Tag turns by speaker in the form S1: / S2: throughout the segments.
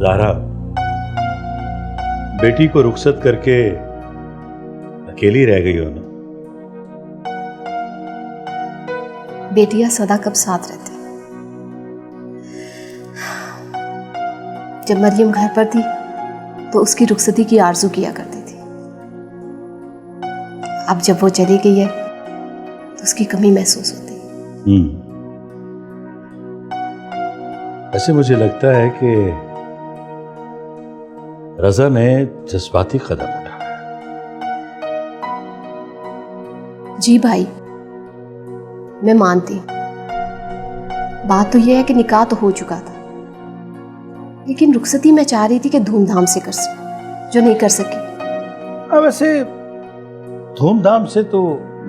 S1: ज़ाहरा, बेटी को रुखसत करके अकेली रह गई हो ना।
S2: बेटियां सदा कब साथ रहती। जब मरियम घर पर थी तो उसकी रुखसती की आरजू किया करती थी। अब जब वो चली गई है तो उसकी कमी महसूस होती है।
S1: ऐसे मुझे लगता है कि रजा ने जज्बाती कदम उठाया।
S2: जी भाई, मैं मानती हूँ। बात तो यह है कि निकाह तो हो चुका था, लेकिन रुखसती मैं चाह रही थी कि धूमधाम से कर सकूं, जो नहीं कर सकी।
S1: वैसे धूमधाम से तो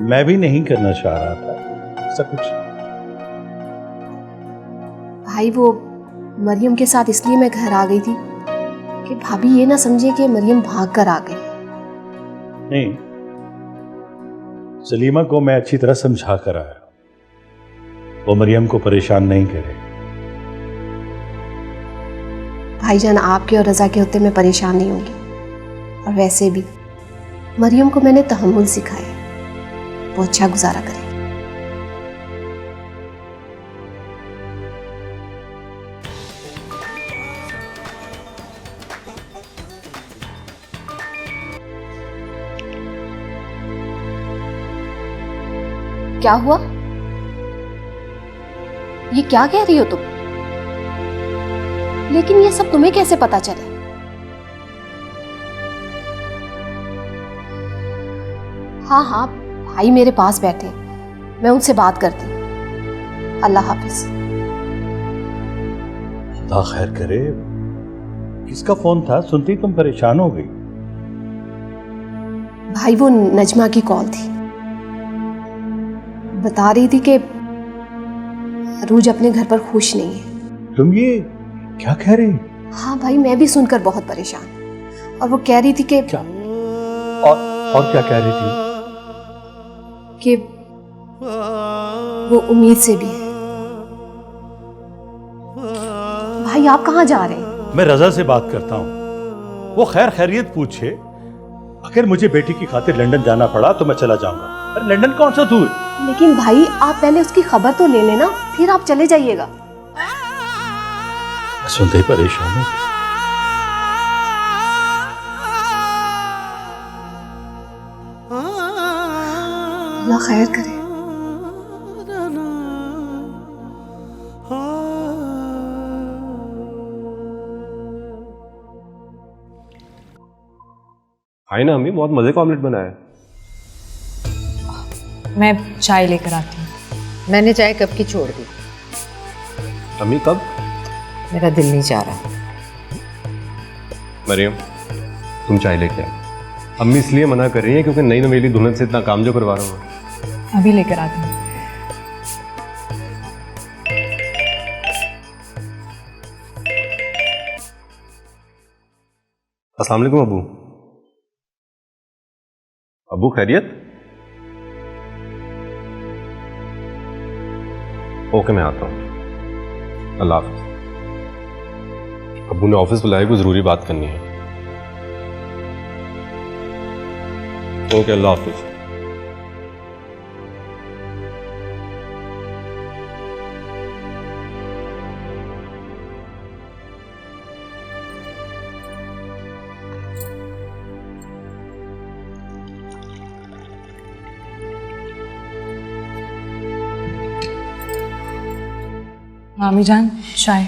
S1: मैं भी नहीं करना चाह रहा था ऐसा कुछ।
S2: भाई, वो मरियम के साथ इसलिए मैं घर आ गई थी कि भाभी ये ना समझे कि मरियम भाग कर आ गई।
S1: नहीं, सलीमा को मैं अच्छी तरह समझा कर आया, वो मरियम को परेशान नहीं करे।
S2: भाईजान, आपके और रजा के होते मैं परेशान नहीं होंगी। और वैसे भी मरियम को मैंने तहम्मुल सिखाया, वो अच्छा गुजारा करे। क्या हुआ? ये क्या कह रही हो तुम? लेकिन ये सब तुम्हें कैसे पता चला? हाँ हाँ, भाई मेरे पास बैठे, मैं उनसे बात करती हूँ। अल्लाह हाफिज।
S1: अल्लाह खैर करे। किसका फोन था? सुनती तुम परेशान हो गई।
S2: भाई, वो नजमा की कॉल थी। बता रही थी कि अरूज अपने घर पर खुश नहीं है।
S1: तुम ये क्या कह रही?
S2: हाँ भाई, मैं भी सुनकर बहुत परेशान। और वो कह रही थी कि
S1: क्या? और क्या कह रही थी?
S2: कि वो उम्मीद से भी है। भाई, आप कहाँ जा रहे हैं?
S1: मैं रजा से बात करता हूँ, वो खैर खैरियत पूछे। अगर मुझे बेटी की खातिर लंदन जाना पड़ा तो मैं चला जाऊंगा। अरे लंदन कौन सा दूर?
S2: लेकिन भाई, आप पहले उसकी खबर तो ले लेना, फिर आप चले जाइएगा।
S1: सुनते ही परेशान हो।
S2: अल्लाह खैर करे।
S3: आई ना अम्मी, बहुत मजे का ऑमलेट बनाया है।
S4: मैं चाय लेकर आती हूँ।
S5: मैंने चाय कब की छोड़ दी।
S3: अम्मी कब?
S5: मेरा दिल नहीं चाह रहा।
S3: मरियम, तुम चाय लेके आओ। अम्मी इसलिए मना कर रही है क्योंकि नई नवेली दुल्हन से इतना काम जो करवा रहा हूँ।
S4: अभी लेकर आती हूँ।
S3: अस्सलाम वालेकुम अबू। अबू खैरियत? ओके, मैं आता हूँ। अल्लाह हाफ़िज़। अबू ने ऑफिस बुलाया, कोई ज़रूरी बात करनी है। ओके, अल्लाह हाफ़िज़।
S4: मामी जान, चाय।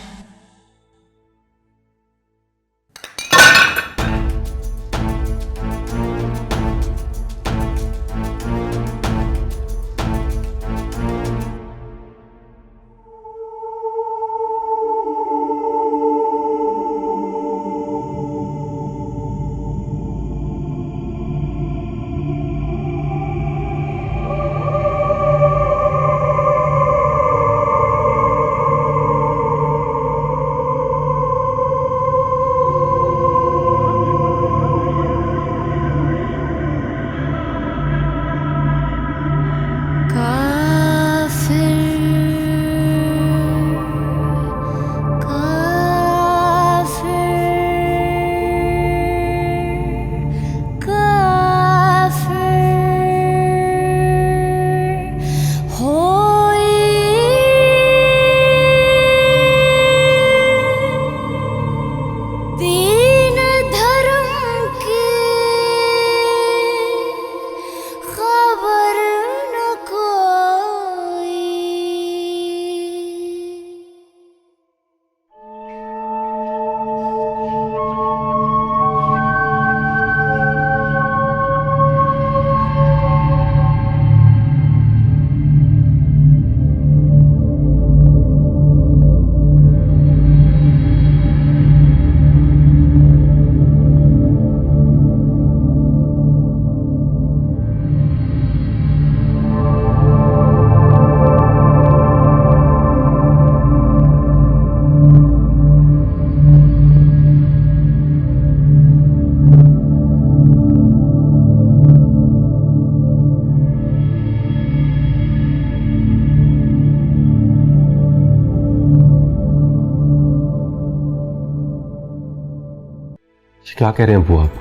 S3: क्या कह रहे हैं अब्बू आप?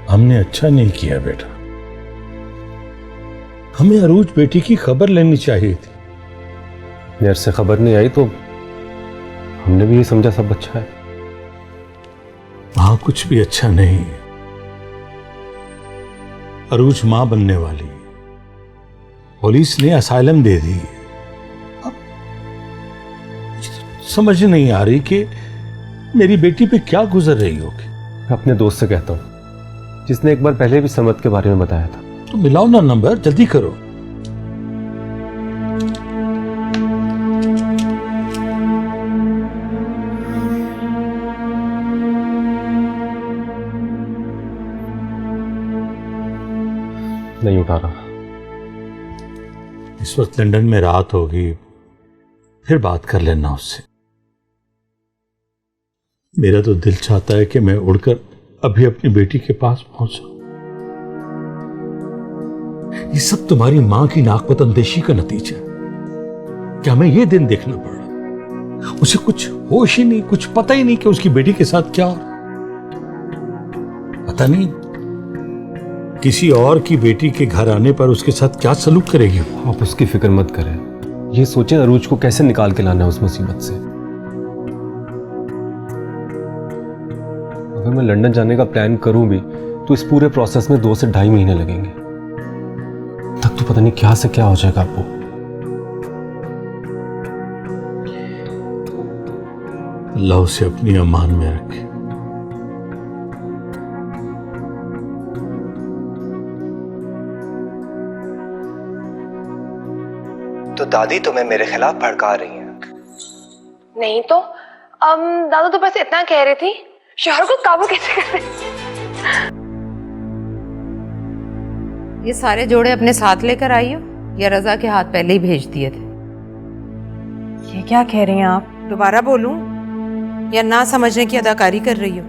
S1: हमने अच्छा नहीं किया बेटा, हमें अरूज बेटी की खबर लेनी चाहिए थी।
S3: देर से खबर नहीं आई तो हमने भी ये समझा सब अच्छा है।
S1: वहां कुछ भी अच्छा नहीं है। अरूज मां बनने वाली, पुलिस ने असाइलम दे दी। अब समझ नहीं आ रही कि मेरी बेटी पे क्या गुजर रही होगी।
S3: मैं अपने दोस्त से कहता हूँ जिसने एक बार पहले भी समत के बारे में बताया था।
S1: तो मिलाओ ना नंबर, जल्दी करो।
S3: नहीं उठा रहा।
S1: इस वक्त लंदन में रात होगी, फिर बात कर लेना उससे। मेरा तो दिल चाहता है कि मैं उड़कर अभी अपनी बेटी के पास पहुंचा। ये सब तुम्हारी मां की नाकपत अंदेशी का नतीजा है। क्या हमें ये दिन देखना पड़ा? उसे कुछ होश ही नहीं, कुछ पता ही नहीं कि उसकी बेटी के साथ क्या हो। पता नहीं किसी और की बेटी के घर आने पर उसके साथ क्या सलूक करेगी।
S3: आप उसकी फिक्र मत करें। ये सोचें अरूज को कैसे निकाल के लाना है उस मुसीबत से। अगर मैं लंदन जाने का प्लान करूं भी तो इस पूरे प्रोसेस में 2 से 2.5 महीने लगेंगे। तक तो पता नहीं क्या से क्या हो जाएगा आपको।
S1: अल्लाह उसे अपनी अमान में रखे।
S6: तो दादी तुम्हें मेरे खिलाफ भड़का रही हैं।
S7: नहीं तो दादा तो बस इतना कह रही थी, शोहर को काबू कैसे करें।
S5: ये सारे जोड़े अपने साथ लेकर आई हो या रजा के हाथ पहले ही भेज दिए थे?
S4: ये क्या कह रही हैं आप?
S5: दोबारा बोलूं या ना समझने की अदाकारी कर रही हो?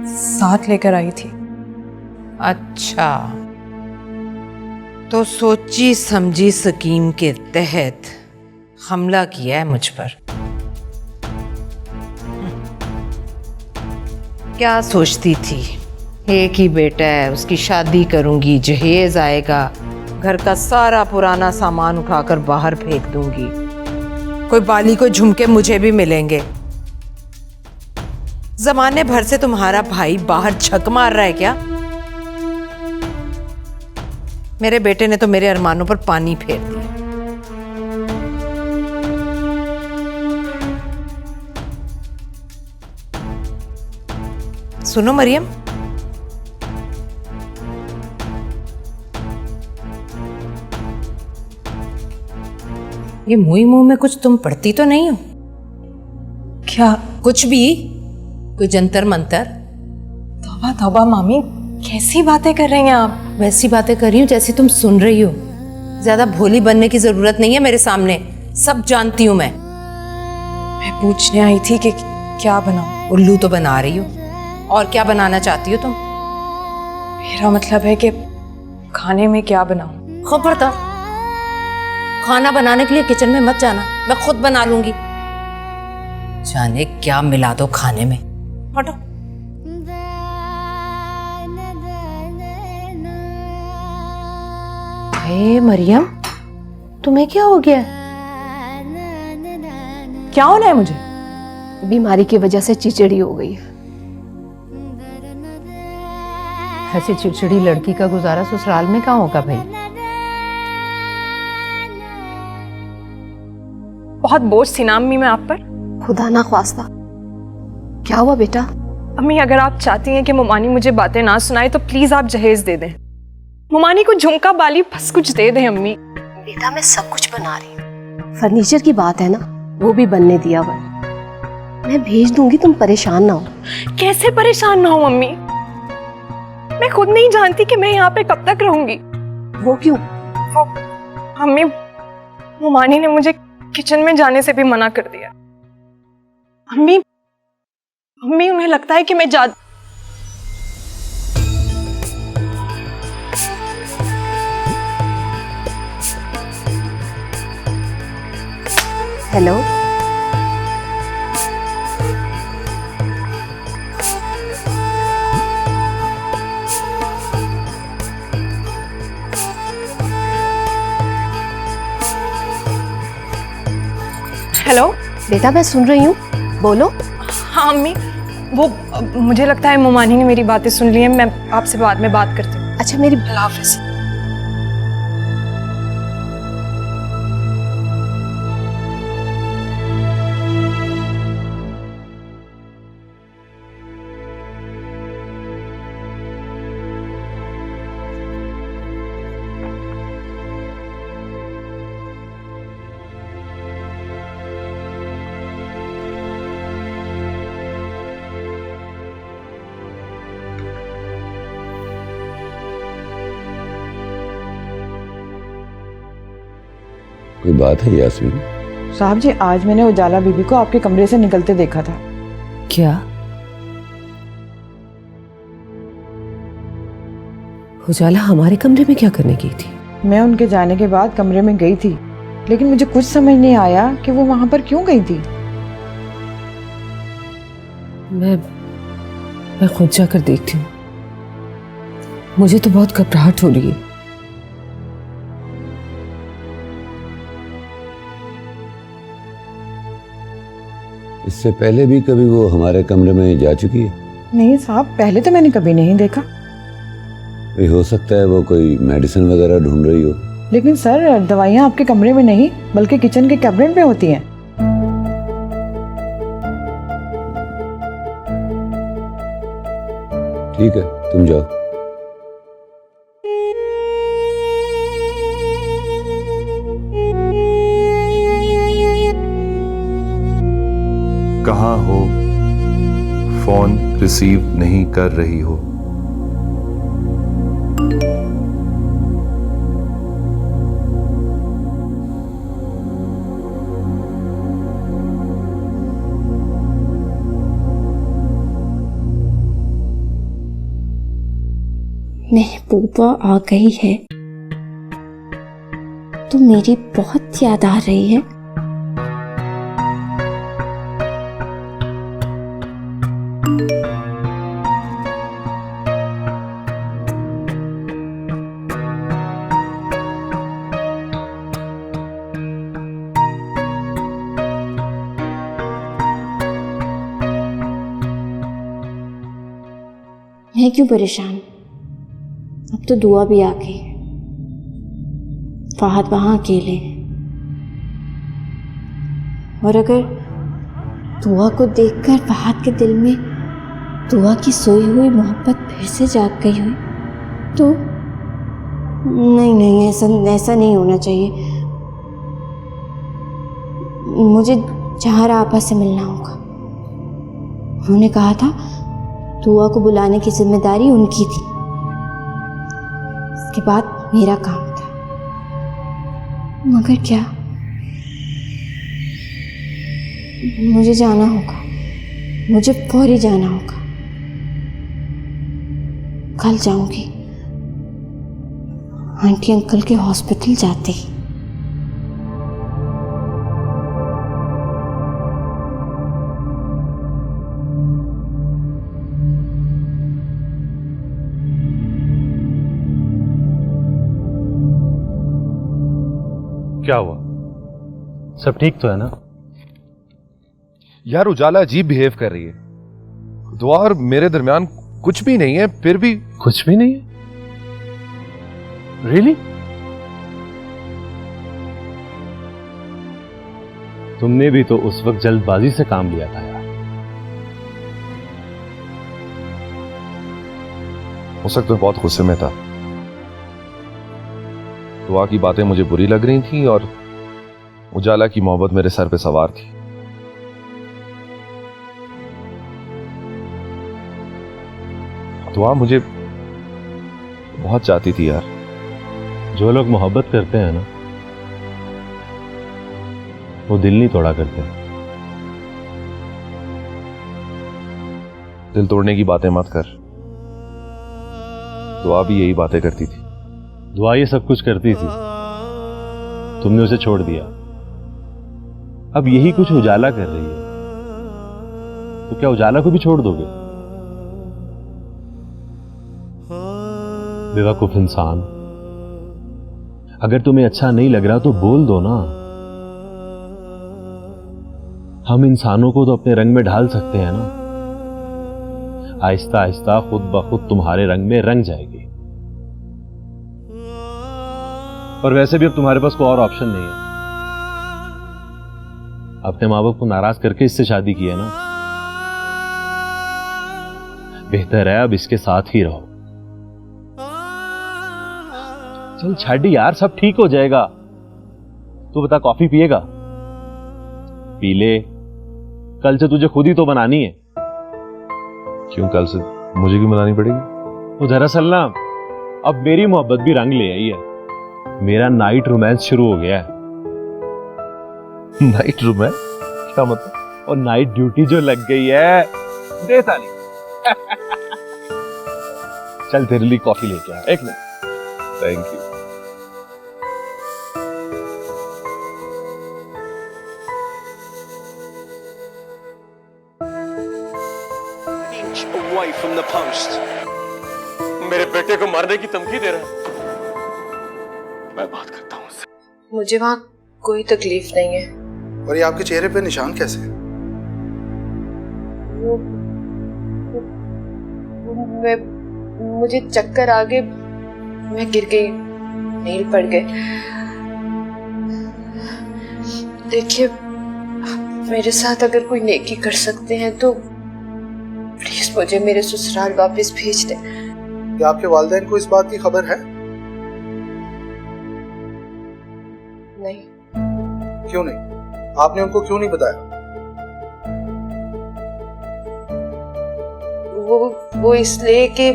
S4: साथ लेकर आई थी।
S5: अच्छा, तो सोची समझी स्कीम के तहत हमला किया है मुझ पर। क्या सोचती थी? एक ही बेटा है, उसकी शादी करूंगी, जहेज आएगा, घर का सारा पुराना सामान उठाकर बाहर फेंक दूंगी, कोई बाली को झुमके मुझे भी मिलेंगे। जमाने भर से तुम्हारा भाई बाहर छक मार रहा है क्या? मेरे बेटे ने तो मेरे अरमानों पर पानी फेर दिया। सुनो मरियम, ये मुंह में कुछ तुम पढ़ती तो नहीं हो?
S4: क्या?
S5: कुछ भी? कोई जंतर मंतर?
S4: तौबा तौबा मामी, कैसी बातें कर रही हैं आप?
S5: वैसी बातें कर रही हूँ जैसी तुम सुन रही हो। ज्यादा भोली बनने की जरूरत नहीं है मेरे सामने, सब जानती हूँ मैं।
S4: मैं पूछने आई थी कि क्या बनाऊं।
S5: उल्लू तो बना रही हो, और क्या बनाना चाहती हो तुम?
S4: मेरा मतलब है कि खाने में क्या बनाऊं।
S5: खबरदार, खाना बनाने के लिए किचन में मत जाना, मैं खुद बना लूंगी। जाने क्या मिला दो खाने में। हटो। हे मरियम, तुम्हें क्या हो गया?
S4: क्या होना है मुझे?
S2: बीमारी की वजह से चिड़चिड़ी हो गई है।
S5: ऐसी चिड़चिड़ी लड़की का गुजारा ससुराल में कहाँ होगा भाई?
S4: बहुत बोझ थी ना अम्मी मैं आप पर।
S2: खुदा ना ख्वास्ता। क्या हुआ बेटा?
S4: अम्मी, अगर आप चाहती हैं कि मुमानी मुझे बातें ना सुनाए तो प्लीज आप जहेज दे दें। मुमानी को झुमका बाली बस कुछ दे दें अम्मी।
S2: बेटा मैं सब कुछ बना रही हूँ। फर्नीचर की बात है ना, वो भी बनने दिया हुआ है। मैं भेज दूंगी, तुम परेशान ना हो।
S4: कैसे परेशान ना हो अम्मी? मैं खुद नहीं जानती कि मैं यहाँ पे कब तक रहूंगी।
S2: वो क्यों?
S4: वो अम्मी, मुमानी ने मुझे किचन में जाने से भी मना कर दिया। अम्मी, उन्हें लगता है कि मैं
S2: हेलो, बेटा मैं सुन रही हूँ, बोलो।
S4: हाँ अम्मी, वो मुझे लगता है मोमानी ने मेरी बातें सुन ली हैं। मैं आपसे बाद में बात करती हूँ।
S2: अच्छा मेरी
S4: अल्लाह हाफिज़।
S8: कोई बात है यास्मीन?
S9: साहब जी, आज मैंने उजाला बीबी को आपके कमरे से निकलते देखा था।
S5: क्या?
S10: उजाला हमारे कमरे में क्या करने गई थी?
S9: मैं उनके जाने के बाद कमरे में गई थी, लेकिन मुझे कुछ समझ नहीं आया कि वो वहां पर क्यों गई थी।
S10: मैं खुद जाकर देखती हूँ। मुझे तो बहुत घबराहट हो रही है।
S8: इससे पहले भी कभी वो हमारे कमरे में जा चुकी है?
S9: नहीं साहब, पहले तो मैंने कभी नहीं देखा।
S8: भाई हो सकता है वो कोई मेडिसिन वगैरह ढूंढ रही हो।
S9: लेकिन सर, दवाइयाँ आपके कमरे में नहीं बल्कि किचन के कैबिनेट में होती हैं।
S8: ठीक है, तुम जाओ।
S11: कहाँ हो? फोन रिसीव नहीं कर रही हो।
S12: महबूबा आ गई है तो मेरी बहुत याद आ रही है। मैं क्यों परेशान? अब तो दुआ भी आ गई। फहद वहां अकेले हैं, और अगर दुआ को देखकर फहद के दिल में दुआ की सोई हुई मोहब्बत फिर से जाग गई हुई तो नहीं, ऐसा नहीं होना चाहिए। मुझे जहारा आपा से मिलना होगा। उन्होंने कहा था दुआ को बुलाने की जिम्मेदारी उनकी थी, इसके बाद मेरा काम था। मगर क्या, मुझे जाना होगा, मुझे फौरी जाना होगा। कल जाऊंगी, आंटी अंकल के हॉस्पिटल जाते ही।
S3: क्या हुआ? सब ठीक तो है ना?
S11: यार उजाला अजीब बिहेव कर रही है। दुआ और मेरे दरमियान कुछ भी नहीं है, फिर भी
S3: कुछ भी नहीं है? रियली? तुमने भी तो उस वक्त जल्दबाजी से काम लिया था यार।
S11: उस वक्त मैं बहुत गुस्से में था। दुआ की बातें मुझे बुरी लग रही थी और उजाला की मोहब्बत मेरे सर पे सवार थी। दुआ मुझे बहुत चाहती थी यार।
S3: जो लोग मोहब्बत करते हैं ना, वो दिल नहीं तोड़ा करते।
S11: दिल तोड़ने की बातें मत कर। दुआ भी यही बातें करती थी।
S3: दुआ ये सब कुछ करती थी, तुमने उसे छोड़ दिया। अब यही कुछ उजाला कर रही है, तो क्या उजाला को भी छोड़ दोगे? बेवकूफ इंसान। अगर तुम्हें अच्छा नहीं लग रहा तो बोल दो ना। हम इंसानों को तो अपने रंग में ढाल सकते हैं ना। आहिस्ता आहिस्ता खुद ब खुद तुम्हारे रंग में रंग जाएगी। और वैसे भी अब तुम्हारे पास कोई और ऑप्शन नहीं है। अपने माँ बाप को नाराज करके इससे शादी की है ना, बेहतर है अब इसके साथ ही रहो। चल छाड़ी यार, सब ठीक हो जाएगा। तू बता, कॉफी पिएगा? पी ले, कल से तुझे खुद ही तो बनानी है।
S11: क्यों, कल से मुझे क्यों बनानी पड़ेगी?
S3: तो दरअसल ना, अब मेरी मोहब्बत भी रंग ले आई है। मेरा नाइट रोमांस शुरू हो गया है।
S11: Night romance? क्या मतलब?
S3: और नाइट ड्यूटी जो लग गई है, दे ताली। चल तेरे लिए कॉफी लेके आ, एक minute.
S11: Thank you.
S13: Away from the post. मेरे बेटे को मारने की धमकी दे रहा है। मैं बात करता हूँ उससे।
S2: मुझे वहाँ कोई तकलीफ नहीं है।
S14: और ये आपके चेहरे पे निशान कैसे हैं?
S2: मुझे चक्कर आ गए, मैं गिर गई, नील पड़ गए। देखिए, मेरे साथ अगर कोई नेकी कर सकते हैं तो प्लीज मुझे मेरे ससुराल वापस भेज दें।
S14: क्या आपके वालिदैन को इस बात की खबर है?
S2: नहीं।
S14: क्यों नहीं? आपने उनको क्यों नहीं बताया?
S2: वो इसलिए कि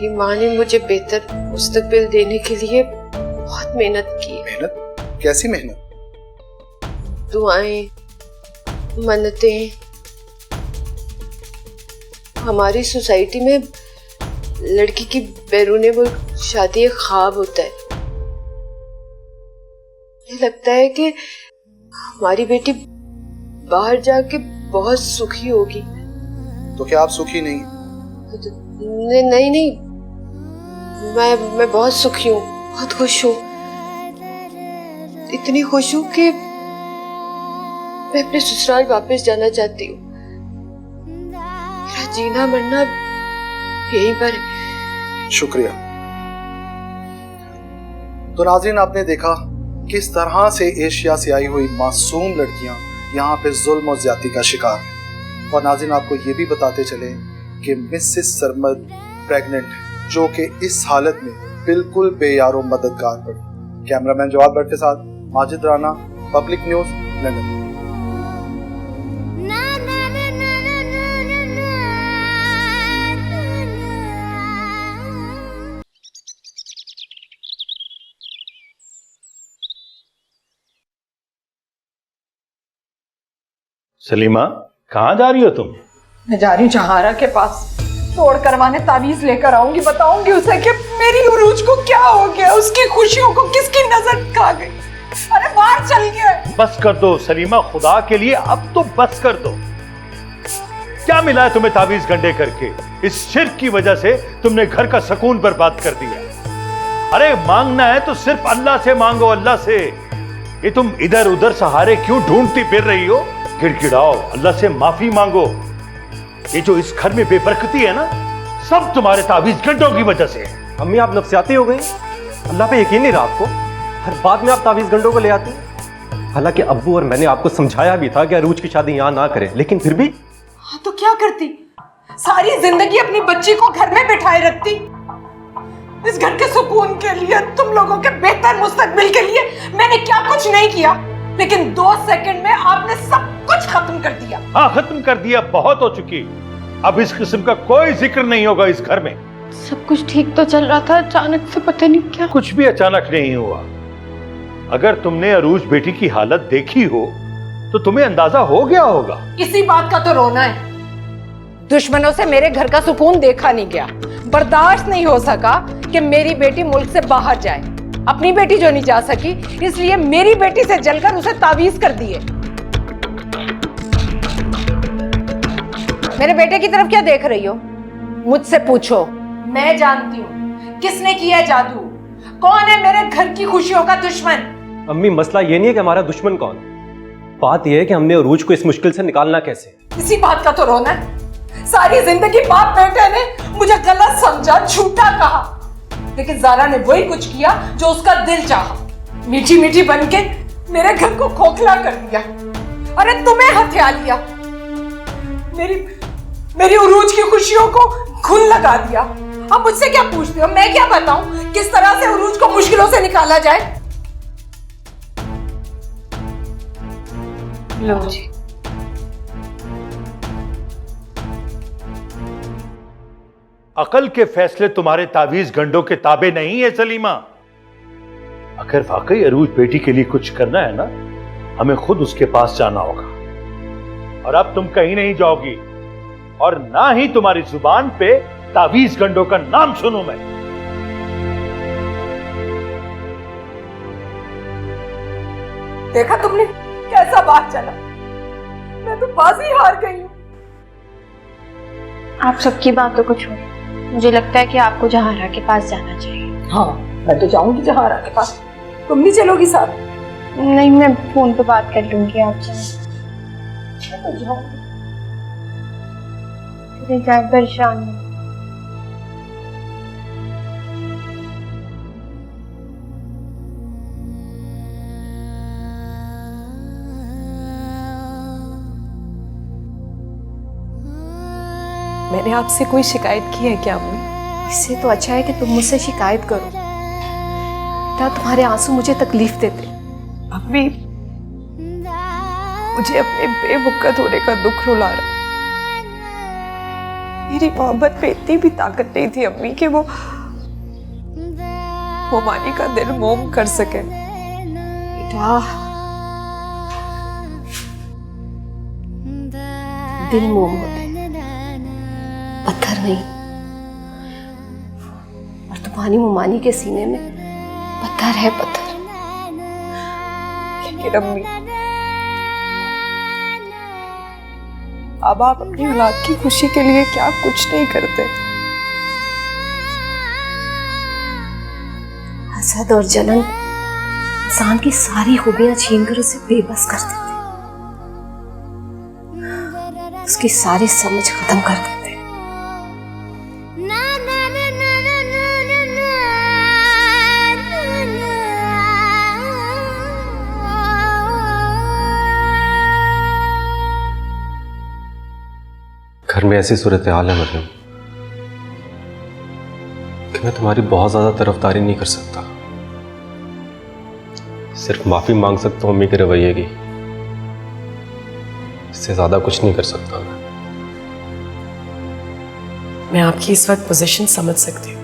S2: ये माँ ने मुझे बेहतर मुस्तकबिल देने के लिए बहुत मेहनत की।
S14: मेहनत? कैसी मेहनत?
S2: दुआएं, मन्नतें। हमारी सोसाइटी में लड़की की बैरूने मुल्क शादी एक ख्वाब होता है। मुझे लगता है कि हमारी बेटी बाहर जाके बहुत सुखी होगी।
S14: तो क्या आप सुखी नहीं?
S2: नहीं, मैं बहुत सुखी हूँ, बहुत खुश हूँ। इतनी खुश हूँ कि मैं अपने ससुराल वापस जाना चाहती हूँ। मेरा जीना मरना यहीं पर है।
S14: शुक्रिया। तो नाज़रीन, आपने देखा किस तरह से एशिया से आई हुई मासूम लड़कियां यहाँ पे जुल्म और ज्यादती का शिकार हैं। और नाज़रीन, आपको ये भी बताते चले कि मिसेस सरमद प्रेग्नेंट है, जो कि इस हालत में बिल्कुल बेयारो मददगार पड़ी। कैमरामैन जवाद भट्ट के साथ Majid Rana, public news, London.
S1: Salima, कहाँ जा रही हो तुम?
S5: मैं जा रही हूँ जहारा के पास, तोड़ करवाने तावीज लेकर आऊंगी, बताऊंगी उसे कि मेरी उरूज को क्या हो गया, उसकी खुशियों को किसकी नजर खा गई। अरे बाहर चल गया।
S1: बस कर दो सलीमा, खुदा के लिए अब तो बस कर दो। क्या मिला है तुम्हें तावीज गंडे करके? इस शिर्क की वजह से तुमने घर का सुकून बर्बाद कर दिया। अरे मांगना है तो सिर्फ अल्लाह से मांगो, अल्लाह से। ये तुम इधर उधर सहारे क्यों ढूंढती फिर रही हो? गिड़गिड़ाओ, अल्लाह से माफी मांगो। ये जो इस घर में बेबरकती है ना, सब तुम्हारे तावीज गंडों की वजह से है।
S15: अम्मी, आप नफसियाती हो गई। अल्लाह पे यकीन नहीं रहा आपको? हर बात में आप तावीज गंडों को ले आती। हालांकि अब्बू और मैंने आपको समझाया भी था कि अरूज की शादी यहाँ ना करें, लेकिन फिर भी।
S5: हाँ, तो क्या करती? सारी जिंदगी अपनी बच्ची को घर में बिठाए रखती। इस घर के सुकून के लिए, तुम लोगों के बेहतर मुस्तकबिल के लिए मैंने क्या कुछ नहीं किया, लेकिन 2 सेकंड में आपने सब कुछ खत्म कर दिया। हाँ,
S1: खत्म कर दिया, बहुत हो चुकी। अब इस किस्म का कोई जिक्र नहीं होगा इस घर में।
S2: सब कुछ ठीक तो चल रहा था, अचानक से पता नहीं क्या।
S1: कुछ भी अचानक नहीं हुआ। अगर तुमने अरूज बेटी की हालत देखी हो तो तुम्हें अंदाजा हो गया होगा।
S5: इसी बात का तो रोना है। दुश्मनों से मेरे घर का सुकून देखा नहीं गया, बर्दाश्त नहीं हो सका कि मेरी बेटी मुल्क से बाहर जाए। अपनी बेटी जो नहीं जा सकी, इसलिए मेरी बेटी से जलकर उसे तावीज कर दिए। मेरे बेटे की तरफ क्या देख रही हो? मुझसे पूछो, मैं जानती हूँ किसने किया जादू, कौन है मेरे घर की खुशियों का दुश्मन।
S15: अम्मी, मसला ये नहीं है कि हमारा दुश्मन कौन, बात यह है कि हमने अरूज को इस मुश्किल से निकालना कैसे।
S5: इसी बात का तो रोना है। सारी जिंदगी बाप बेटे ने मुझे गलत समझा, झूठा कहा, लेकिन ज़ारा ने वही कुछ किया जो उसका दिल चाहा। मीठी मीठी बनके मेरे घर को खोखला कर दिया। अरे तुम्हें हथिया लिया, मेरी उरूज की खुशियों को घुन लगा दिया। अब मुझसे क्या पूछते हो? मैं क्या बताऊं किस तरह से उरूज को मुश्किलों से निकाला जाए?
S7: लो जी।
S1: अकल के फैसले तुम्हारे तावीज गंडों के ताबे नहीं है सलीमा। अगर वाकई अरूज बेटी के लिए कुछ करना है ना, हमें खुद उसके पास जाना होगा। और अब तुम कहीं नहीं जाओगी और ना ही तुम्हारी जुबान पे तावीज गंडों का नाम सुनूं मैं।
S5: देखा तुमने कैसा बात चला? मैं तो बाजी हार गई हूँ।
S7: आप सबकी बातों को छोड़िए, मुझे लगता है कि आपको जहारा के पास जाना चाहिए।
S5: हाँ, मैं तो जाऊंगी जहारा के पास। तुम नहीं चलोगी साथ?
S7: नहीं, मैं फोन पे बात कर लूंगी आपसे।
S5: मैं तो जाऊंगी।
S7: परेशान नहीं।
S4: मैंने आपसे कोई शिकायत की है क्या अम्मी?
S2: इससे तो अच्छा है कि तुम मुझसे शिकायत करो। बेटा, तुम्हारे आंसू मुझे तकलीफ देते।
S4: अम्मी, मुझे अपने बेवकूफ होने का दुख रुला रहा। मेरी मोहब्बत पे इतनी भी ताकत नहीं थी अम्मी कि वो मानी का दिल मोम कर सके।
S2: बेटा, दिल मोम होते, पत्थर नहीं। और तुम्हारी मुमानी के सीने में पत्थर है, पत्थर।
S4: लेकिन अम्मी, अब आप अपनी औलाद की खुशी के लिए क्या कुछ नहीं करते?
S2: हसद और जलन इंसान की सारी खूबियां छीनकर उसे बेबस कर देते, उसकी सारी समझ खत्म कर देते।
S15: घर में ऐसी सूरत हाल है मरियम कि मैं तुम्हारी बहुत ज्यादा तरफदारी नहीं कर सकता। सिर्फ माफी मांग सकता हूं अम्मी के रवैये की, इससे ज्यादा कुछ नहीं कर सकता
S4: मैं आपकी इस वक्त पोजीशन समझ सकती हूँ।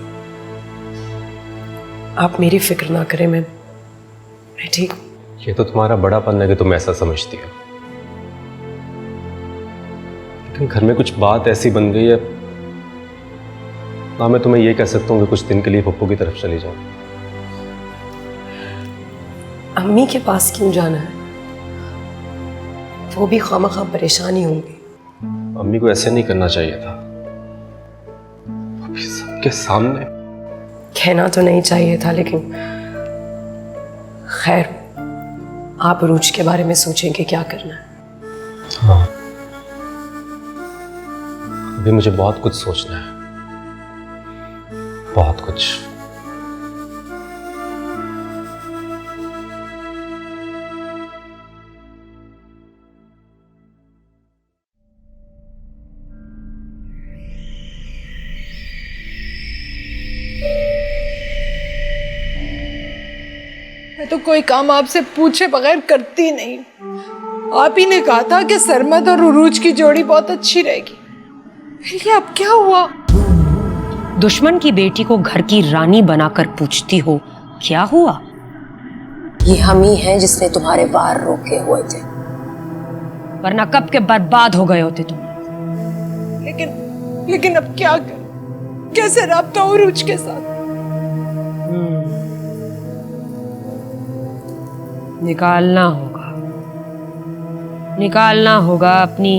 S4: आप मेरी फिक्र ना करें, मैं ठीक हूँ।
S15: ये तो तुम्हारा बड़ापन है कि तुम ऐसा समझती हो, लेकिन घर में कुछ बात ऐसी बन गई है ना, मैं तुम्हें ये कह सकता हूँ कि कुछ दिन के लिए पप्पू की तरफ चली जाओ।
S4: अम्मी के पास क्यों जाना है? वो भी खामखा परेशान ही होंगी।
S15: अम्मी को ऐसे नहीं करना चाहिए था, अभी सबके सामने।
S4: कहना तो नहीं चाहिए था, लेकिन खैर, आप अरूज के बारे में सोचेंगे क्या करना है।
S15: हाँ, अभी मुझे बहुत कुछ सोचना है, बहुत कुछ।
S5: मैं तो कोई काम आपसे पूछे बगैर करती नहीं। आप ही ने कहा था कि सरमद और उरूज की जोड़ी बहुत अच्छी रहेगी। ये अब क्या हुआ?
S16: दुश्मन की बेटी को घर की रानी बनाकर पूछती हो क्या हुआ?
S17: ये हम ही हैं जिसने तुम्हारे बाहर रोके हुए थे,
S16: वरना कब के बर्बाद हो गए होते तुम।
S5: लेकिन अब क्या कर? कैसे राब्ता उरूज के साथ?
S16: निकालना होगा अपनी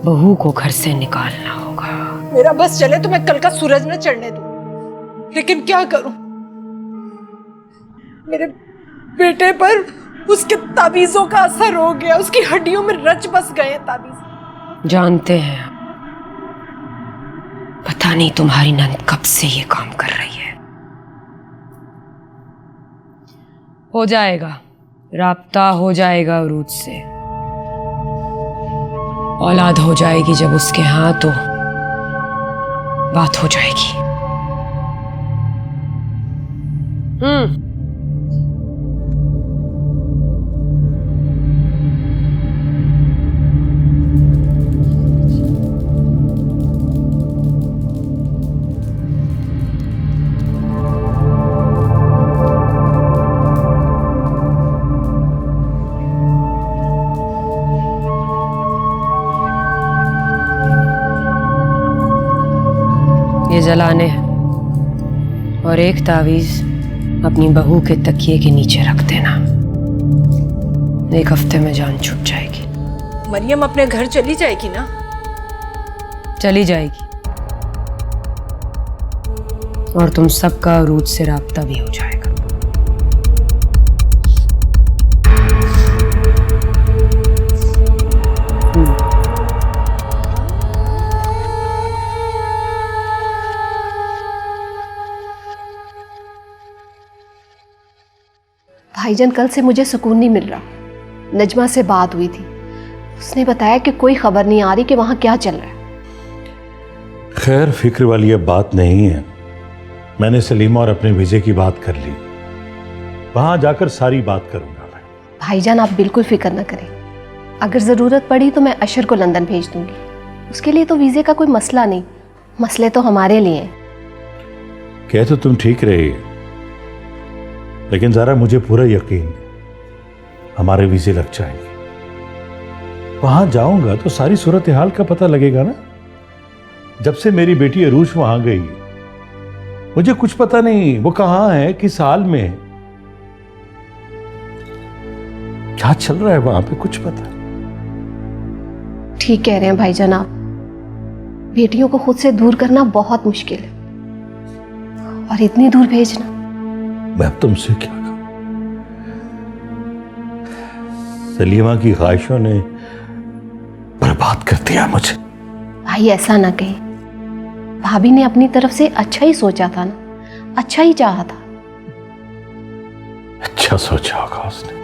S16: बहू को घर से निकालना होगा।
S5: मेरा बस चले तो मैं कल का सूरज न चढ़ने दूं, लेकिन क्या करूं? मेरे बेटे पर
S4: उसके ताबीजों का असर हो गया, उसकी हड्डियों में रच बस गए ताबीज।
S16: जानते हैं हम। पता नहीं तुम्हारी नंद कब से ये काम कर रही है। हो जाएगा, राब्ता हो जाएगा अरूज से। औलाद हो जाएगी जब उसके यहाँ तो बात हो जाएगी। ये जलाने हैं और एक तावीज अपनी बहू के तकिए के नीचे रख देना। 1 हफ्ते में जान छूट जाएगी।
S4: मरियम अपने घर चली जाएगी ना?
S16: चली जाएगी और तुम सबका अरूज से राब्ता भी हो जाएगा।
S2: भाईजान, कल से मुझे सुकून नहीं मिल रहा। नजमा से बात हुई थी, उसने बताया कि कोई खबर नहीं आ रही कि वहां क्या चल रहा है।
S1: खैर, फिक्र वाली अब बात नहीं है। मैंने सलीमा और अपने वीजे की बात कर ली, वहां जाकर सारी बात करूंगा।
S2: भाईजान, आप बिल्कुल फिक्र न करें। अगर ज़रूरत पड़ी तो मैं अशर को लंदन भेज दूंगी। उसके लिए तो वीज़े का कोई मसला नहीं, मसले तो हमारे लिए हैं।
S1: कह तो तुम ठीक रही, लेकिन ज़रा मुझे पूरा यकीन हमारे वीज़े लग जाएंगे। वहां जाऊंगा तो सारी सूरत हाल का पता लगेगा ना। जब से मेरी बेटी अरूज वहां गई, मुझे कुछ पता नहीं वो कहां है, किस हाल में है, क्या चल रहा है वहां पे, कुछ पता।
S2: ठीक कह रहे हैं भाईजान आप। बेटियों को खुद से दूर करना बहुत मुश्किल है, और इतनी दूर भेजना।
S1: मैं अब तुमसे क्या कहूं? सलीमा की ख्वाहिशों ने बर्बाद कर दिया मुझे।
S2: भाई ऐसा ना कहे, भाभी ने अपनी तरफ से अच्छा ही सोचा था ना, अच्छा ही चाहा था।
S1: अच्छा सोचा होगा उसने।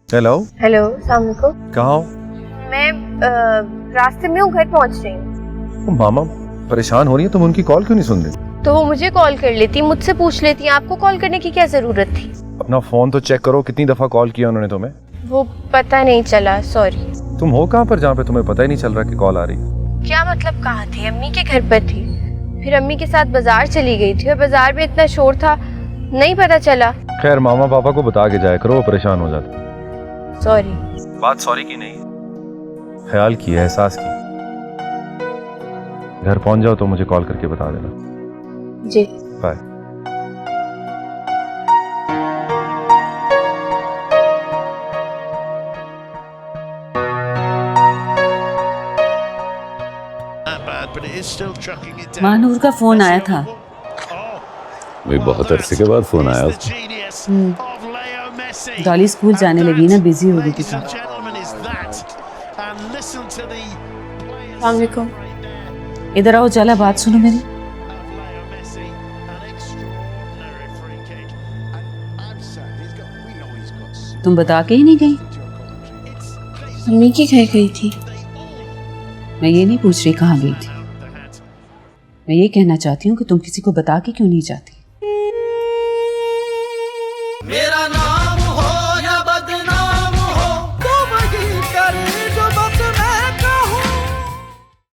S11: हेलो
S7: हेलो, अस्सलाम वालेकुम।
S11: कहाँ हो?
S7: मैं रास्ते में हूँ, घर पहुँच रही हूँ।
S11: मामा परेशान हो रही है, तुम उनकी कॉल क्यों नहीं सुन रही?
S7: तो वो मुझे कॉल कर लेती, मुझसे पूछ लेती, आपको कॉल करने की क्या जरूरत थी?
S11: अपना फोन तो चेक करो, कितनी दफा कॉल किया उन्होंने तुम्हें?
S7: वो पता नहीं चला, सॉरी।
S11: तुम हो कहाँ पर जहाँ पे तुम्हें पता ही नहीं चल रहा कि कॉल आ रही है?
S7: क्या मतलब कहाँ थी? अम्मी के घर पर थी, फिर अम्मी के साथ बाजार चली गई थी और बाजार में इतना शोर था, नहीं पता चला।
S11: खैर, मामा पापा को बता के जाया करो, वो परेशान हो जाते।
S7: सॉरी।
S11: बात सॉरी की नहीं, ख्याल की, एहसास की। घर पहुंच जाओ तो मुझे कॉल करके बता देना।
S7: जी,
S11: बाय।
S10: महानूर का फोन आया था।
S8: भाई बहुत अरसे के बाद फोन आया उसका।
S10: डॉली स्कूल जाने लगी ना, बिजी हो गई थी।
S7: वालेकुम।
S10: इधर आओ, चला बात सुनो मेरी। तुम बता के ही नहीं गई?
S12: मम्मी के घर गई थी।
S10: मैं ये नहीं पूछ रही कहाँ गई थी, मैं ये कहना चाहती हूँ कि तुम किसी को बता के क्यों नहीं जाती?
S18: मेरा नाम